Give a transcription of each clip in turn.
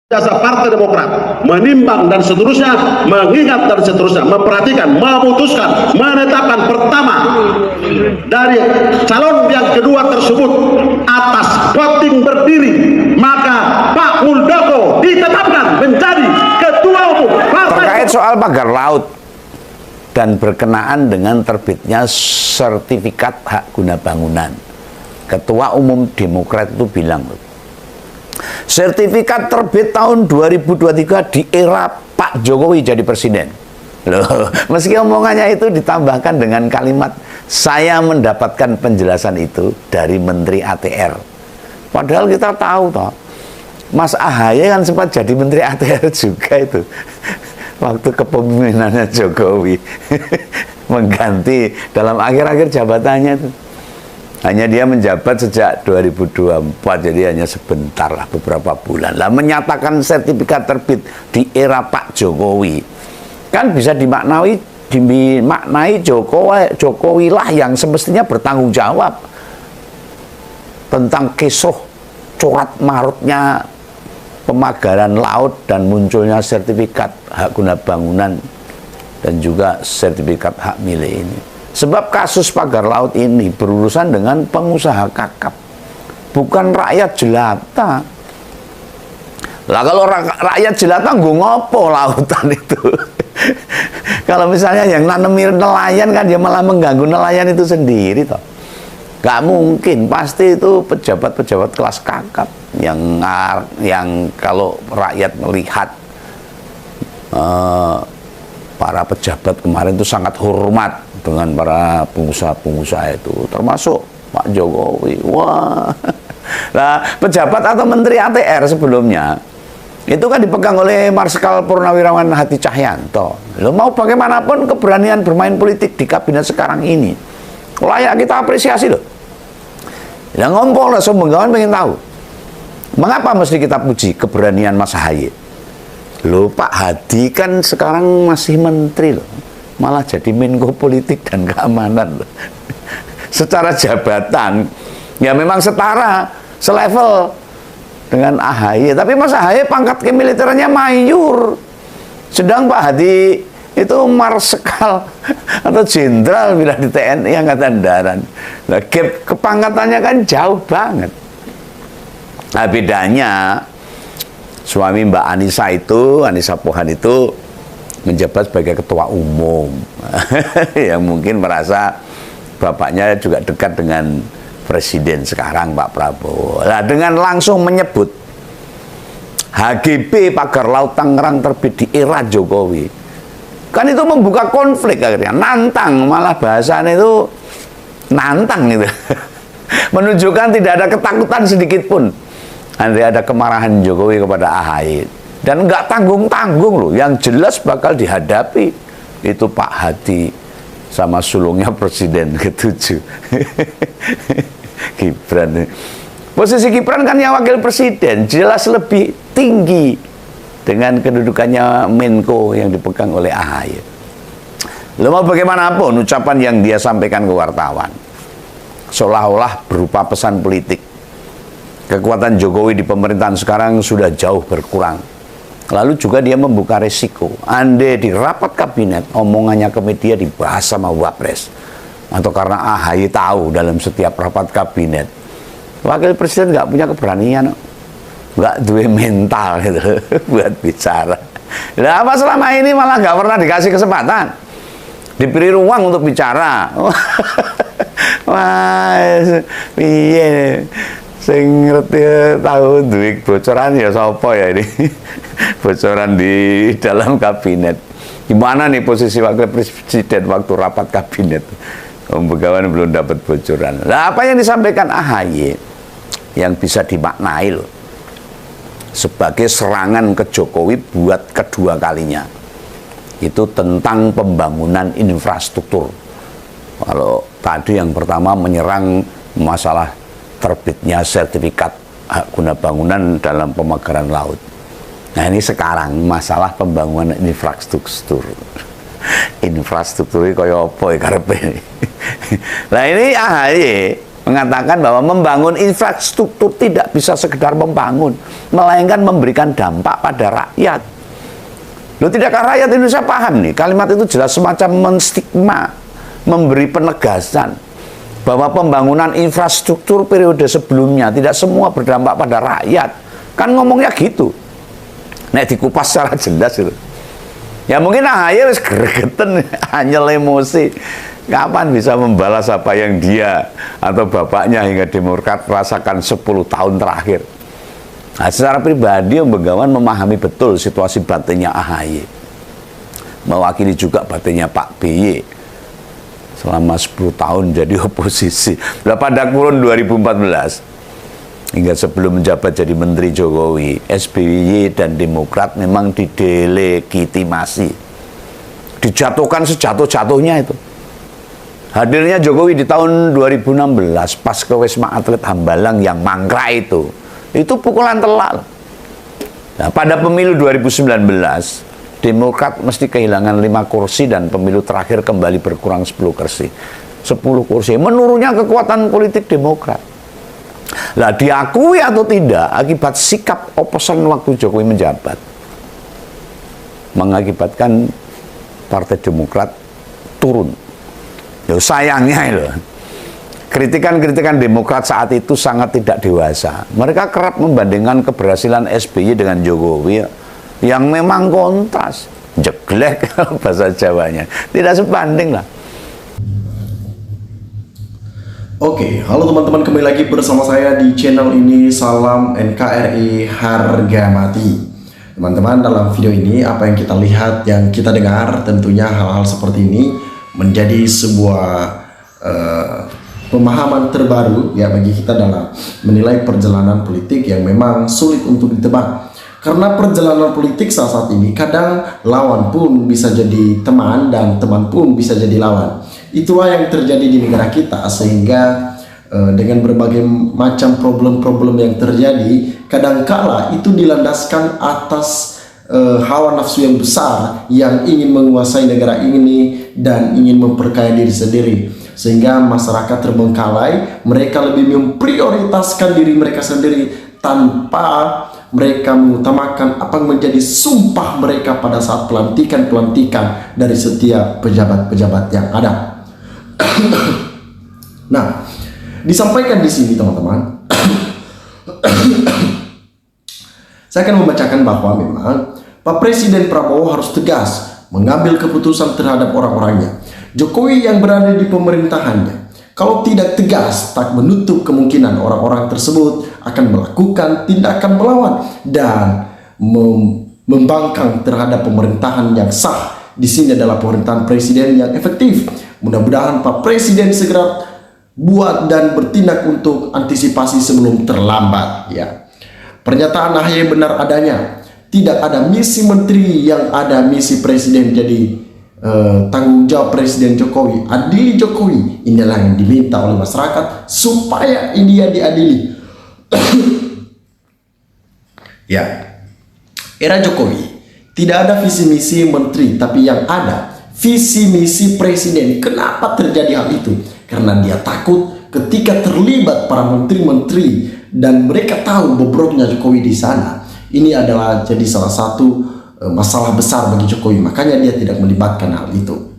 jasa Partai Demokrat menimbang dan seterusnya, mengingat dan seterusnya, memperhatikan, memutuskan, menetapkan pertama dari calon yang kedua tersebut atas voting berdiri, maka Pak Muldoko ditetapkan menjadi Ketua Umum Partai. Terkait soal pagar laut dan berkenaan dengan terbitnya sertifikat hak guna bangunan, Ketua Umum Demokrat itu bilang, sertifikat terbit tahun 2023 di era Pak Jokowi jadi presiden. Loh, meski omongannya itu ditambahkan dengan kalimat, saya mendapatkan penjelasan itu dari Menteri ATR. Padahal kita tahu toh, Mas AHY kan sempat jadi Menteri ATR juga itu. Waktu kepemimpinannya Jokowi. Mengganti dalam akhir-akhir jabatannya itu. Hanya dia menjabat sejak 2024, jadi hanya sebentar lah, beberapa bulan. Lah menyatakan sertifikat terbit di era Pak Jokowi, kan bisa dimaknai Jokowi lah yang semestinya bertanggung jawab tentang kisruh corak marutnya pemagaran laut dan munculnya sertifikat hak guna bangunan dan juga sertifikat hak milik ini. Sebab kasus pagar laut ini berurusan dengan pengusaha kakap, bukan rakyat jelata. Lah kalau rakyat jelata gue ngopo lautan itu. Kalau misalnya yang nanemin nelayan kan dia malah mengganggu nelayan itu sendiri toh. Gak mungkin, pasti itu pejabat-pejabat kelas kakap yang kalau rakyat melihat para pejabat kemarin itu sangat hormat dengan para pengusaha-pengusaha itu, termasuk Pak Jokowi. Wah, nah pejabat atau Menteri ATR sebelumnya itu kan dipegang oleh Marsikal Purnawirawan Hadi Cahyanto. Lo mau bagaimanapun keberanian bermain politik di kabinet sekarang ini layak kita apresiasi loh. Yang ngompol lah, Sumbergawan pengen tahu mengapa mesti kita puji keberanian Mas AHY. Loh, Pak Hadi kan sekarang masih menteri loh, malah jadi Menko Politik dan Keamanan loh. Secara jabatan ya memang setara, selevel dengan AHY, tapi Mas AHY pangkat kemiliterannya mayor, sedang Pak Hadi itu marsekal atau jenderal bila di TNI Angkatan Darat. Nah, gap kepangkatannya kan jauh banget. Nah, bedanya suami Mbak Anissa itu, Anissa Pohan itu menjabat sebagai ketua umum. Yang mungkin merasa bapaknya juga dekat dengan presiden sekarang Pak Prabowo. Nah, dengan langsung menyebut HGB pagar laut Tangerang terbit di era Jokowi, kan itu membuka konflik akhirnya, nantang, malah bahasanya itu nantang gitu. Menunjukkan tidak ada ketakutan sedikit pun. Nanti ada kemarahan Jokowi kepada AHY dan nggak tanggung-tanggung loh, yang jelas bakal dihadapi itu Pak Hadi sama sulungnya presiden ke-7 Gibran. Posisi Gibran kan yang wakil presiden, jelas lebih tinggi dengan kedudukannya Menko yang dipegang oleh AHY. Lo mau bagaimanapun ucapan yang dia sampaikan ke wartawan seolah-olah berupa pesan politik. Kekuatan Jokowi di pemerintahan sekarang sudah jauh berkurang. Lalu juga dia membuka resiko, andai di rapat kabinet omongannya ke media dibahas sama Wapres, atau karena AHY tahu dalam setiap rapat kabinet wakil presiden nggak punya keberanian, nggak duwe mental gitu buat bicara. Nah, apa selama ini malah nggak pernah dikasih kesempatan, diberi ruang untuk bicara. Wah, piye sing ngerti tahu duit bocoran ya sapa ya ini. Bocoran di dalam kabinet. Gimana nih posisi wakil presiden waktu rapat kabinet? Om Begawan belum dapat bocoran. Nah, apa yang disampaikan AHY yang bisa dimaknai loh sebagai serangan ke Jokowi buat kedua kalinya, itu tentang pembangunan infrastruktur. Kalau tadi yang pertama menyerang masalah terbitnya sertifikat hak guna bangunan dalam pemagaran laut. Nah, ini sekarang masalah pembangunan infrastruktur. Infrastruktur ini kaya apa ya karepe. Nah, ini AHY mengatakan bahwa membangun infrastruktur tidak bisa sekedar membangun, melainkan memberikan dampak pada rakyat. Loh, tidakkah rakyat Indonesia paham nih? Kalimat itu jelas semacam menstigma, memberi penegasan bahwa pembangunan infrastruktur periode sebelumnya tidak semua berdampak pada rakyat. Kan ngomongnya gitu. Nek dikupas secara jelas itu. Ya mungkin AHY wis gregeten, anyel emosi. Kapan bisa membalas apa yang dia atau bapaknya hingga Demokrat rasakan 10 tahun terakhir. Nah, secara pribadi Om Begawan memahami betul situasi batinnya AHY. Mewakili juga batinnya Pak BY selama 10 tahun jadi oposisi. Nah, pada kurun 2014 hingga sebelum menjabat jadi Menteri Jokowi, SBY dan Demokrat memang didelegitimasi, dijatuhkan sejatuh-jatuhnya itu. Hadirnya Jokowi di tahun 2016 pas ke Wisma Atlet Hambalang yang mangkrak itu pukulan telak. Nah, pada pemilu 2019 Demokrat mesti kehilangan 5 kursi dan pemilu terakhir kembali berkurang 10 kursi. 10 kursi, menurunnya kekuatan politik Demokrat. Lah, diakui atau tidak, akibat sikap oposan waktu Jokowi menjabat, mengakibatkan Partai Demokrat turun. Loh, sayangnya loh, kritikan-kritikan Demokrat saat itu sangat tidak dewasa. Mereka kerap membandingkan keberhasilan SBY dengan Jokowi yang memang kontras, jeglek bahasa Jawanya, tidak sebanding lah. Oke, halo teman-teman, kembali lagi bersama saya di channel ini. Salam NKRI harga mati. Teman-teman, dalam video ini apa yang kita lihat, yang kita dengar, tentunya hal-hal seperti ini menjadi sebuah pemahaman terbaru ya bagi kita dalam menilai perjalanan politik yang memang sulit untuk ditebak. Karena perjalanan politik saat ini kadang lawan pun bisa jadi teman dan teman pun bisa jadi lawan. Itulah yang terjadi di negara kita, sehingga dengan berbagai macam problem-problem yang terjadi, kadangkala itu dilandaskan atas hawa nafsu yang besar yang ingin menguasai negara ini dan ingin memperkaya diri sendiri, sehingga masyarakat terbengkalai. Mereka lebih memprioritaskan diri mereka sendiri tanpa mereka mengutamakan apa yang menjadi sumpah mereka pada saat pelantikan dari setiap pejabat-pejabat yang ada. Nah, disampaikan di sini teman-teman, saya akan membacakan bahwa memang Pak Presiden Prabowo harus tegas mengambil keputusan terhadap orang-orangnya. Jokowi yang berada di pemerintahannya, kalau tidak tegas, tak menutup kemungkinan orang-orang tersebut akan melakukan tindakan melawan dan membangkang terhadap pemerintahan yang sah. Di sini adalah pemerintahan presiden yang efektif. Mudah-mudahan Pak Presiden segera buat dan bertindak untuk antisipasi sebelum terlambat ya. Pernyataan AHY benar adanya. Tidak ada misi menteri, yang ada misi presiden. Jadi tanggung jawab Presiden Jokowi, adili Jokowi. Inilah yang diminta oleh masyarakat supaya India diadili. Ya, era Jokowi tidak ada visi misi menteri, tapi yang ada visi misi presiden. Kenapa terjadi hal itu? Karena dia takut ketika terlibat para menteri-menteri dan mereka tahu bobroknya Jokowi di sana. Ini adalah jadi salah satu masalah besar bagi Jokowi, makanya dia tidak melibatkan hal itu.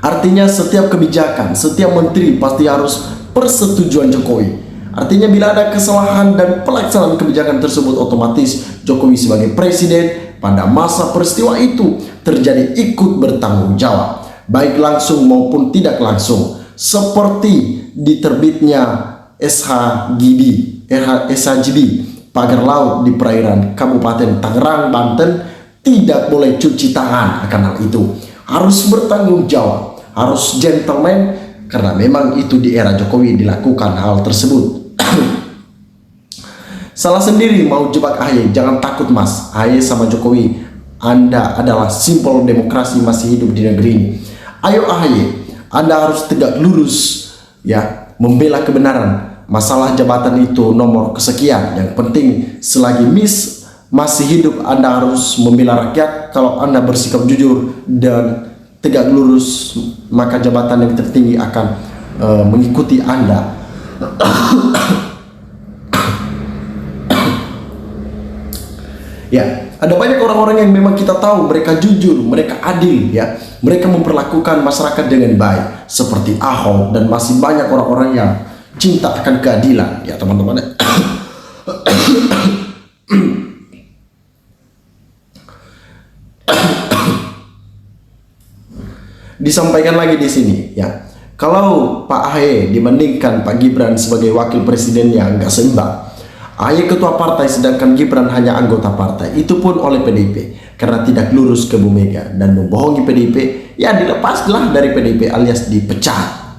Artinya setiap kebijakan, setiap menteri pasti harus persetujuan Jokowi. Artinya bila ada kesalahan dan pelaksanaan kebijakan tersebut, otomatis Jokowi sebagai presiden pada masa peristiwa itu terjadi ikut bertanggung jawab, baik langsung maupun tidak langsung. Seperti diterbitnya SHGB pagar laut di perairan Kabupaten Tangerang, Banten, tidak boleh cuci tangan akan hal itu. Harus bertanggung jawab, harus gentleman, karena memang itu di era Jokowi dilakukan hal tersebut. Salah sendiri mau jebak AHY, jangan takut mas. AHY sama Jokowi, Anda adalah simbol demokrasi masih hidup di negeri ini. Ayo AHY, Anda harus tegak lurus ya, membela kebenaran. Masalah jabatan itu nomor kesekian. Yang penting selagi masih hidup, Anda harus membela rakyat. Kalau Anda bersikap jujur dan tegak lurus, maka jabatan yang tertinggi akan mengikuti Anda. Ya, ada banyak orang-orang yang memang kita tahu mereka jujur, mereka adil, ya, mereka memperlakukan masyarakat dengan baik, seperti Ahok, dan masih banyak orang-orang yang cinta akan keadilan, ya teman-teman. Disampaikan lagi di sini, ya, kalau Pak AHY dibandingkan Pak Gibran sebagai wakil presiden yang nggak seimbang. AHY ketua partai sedangkan Gibran hanya anggota partai, itu pun oleh PDIP karena tidak lurus ke Bu Mega dan membohongi PDIP, ya dilepaslah dari PDIP alias dipecat.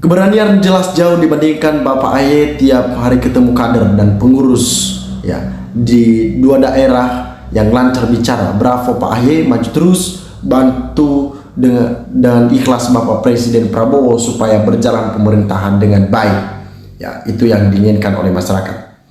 Keberanian jelas jauh dibandingkan Bapak AHY tiap hari ketemu kader dan pengurus, ya, di dua daerah yang lancar bicara. Bravo Pak AHY, maju terus, bantu dengan ikhlas Bapak Presiden Prabowo supaya berjalan pemerintahan dengan baik. Ya, itu yang diinginkan oleh masyarakat.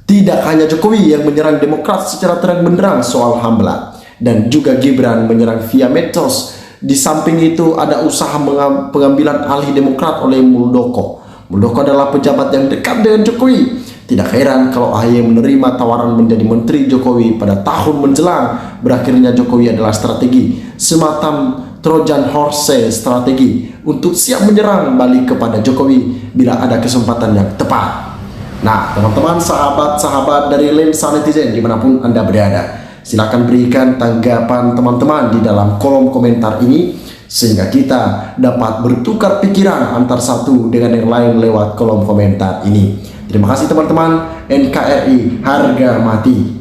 Tidak hanya Jokowi yang menyerang Demokrat secara terang benderang soal Hambla, dan juga Gibran menyerang via medsos. Di samping itu ada usaha pengambilan alih Demokrat oleh Muldoko. Muldoko adalah pejabat yang dekat dengan Jokowi. Tidak heran kalau AHY menerima tawaran menjadi menteri Jokowi pada tahun menjelang berakhirnya Jokowi adalah strategi, semacam Trojan Horse strategi untuk siap menyerang balik kepada Jokowi bila ada kesempatan yang tepat. Nah, teman-teman, sahabat-sahabat dari Lensa Netizen dimanapun Anda berada, silakan berikan tanggapan teman-teman di dalam kolom komentar ini sehingga kita dapat bertukar pikiran antar satu dengan yang lain lewat kolom komentar ini. Terima kasih teman-teman. NKRI harga mati.